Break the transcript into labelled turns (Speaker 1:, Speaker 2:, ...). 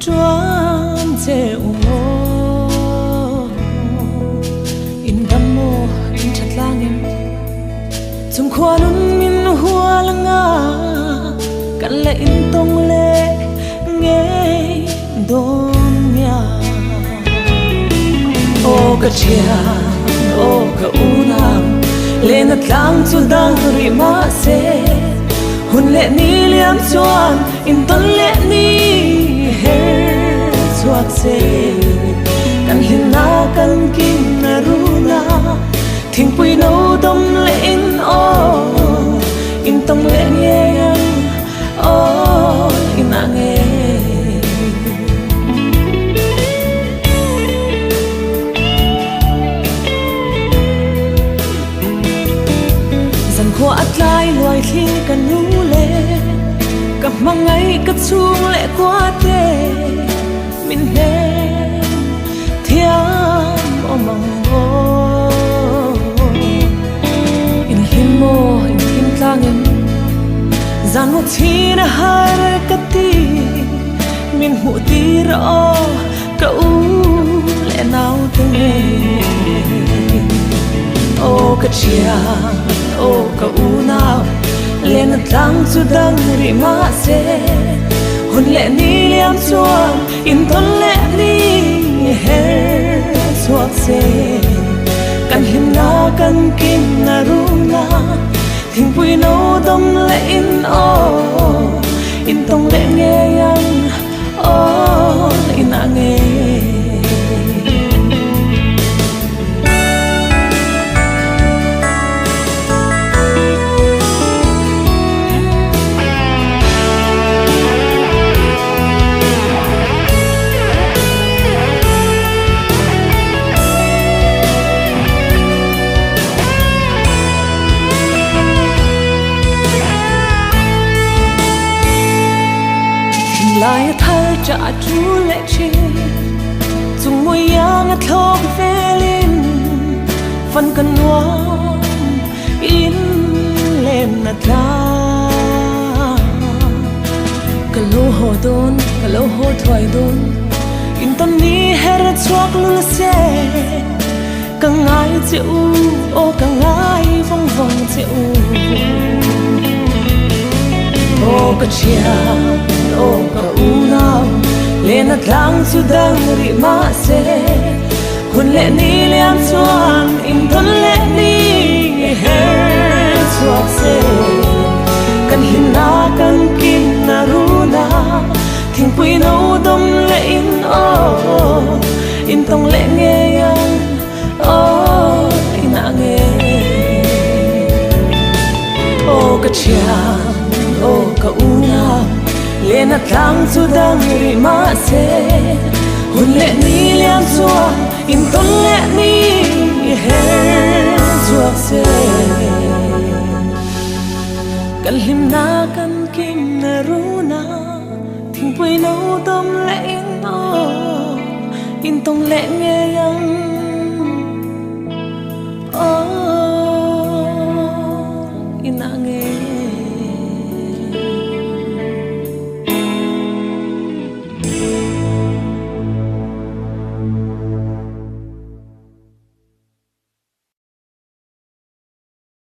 Speaker 1: chuan che ungo in damo in chatlangin chung khwanun min hualanga kan le in tong le nge donya o ka chia o ka una le na tlang chu dang ri ma se hun le ni liam chuan in ton le ni her chuak se kan hin na kan kin na runa thing pui no dom le in o in tong le nge o in a nge zan kho atlai loi khi kan nu le ka mangai ka chung le kwa te min he thiam o mang o in himo in him tlangin zan mo thina har ka ti min hu ti ro ka u le nau te o ka chia o ka u nau le na tlang chu dang ri ma se hun le ni liam chuan in ton le ni her chuak se kan him na kan kin na ru na thing pui no dom le in o in tong le nge yang o in a nge lai thal cha chu le chi chung mo yang a thok velin fan kan nuam in lem na ta kalo ho don kalo ho thoi don in ton ni her chuak lu se ka ngai che u o ka ngai vong vong che u o ka chia o ka una le na tlang chu dang ri ma se hun le ni liam chuan in ton le ni her chuak se kan hin na kan kin na ru na thing pui no dom le in o in tong le nge yang o in a nge o ka chia o ka una le na tlang chu dang ri ma se hun le ni liam chuan in ton le ni her chuak se kan him na kan kim na ru na thing pui no dom le in o in tong le nge yang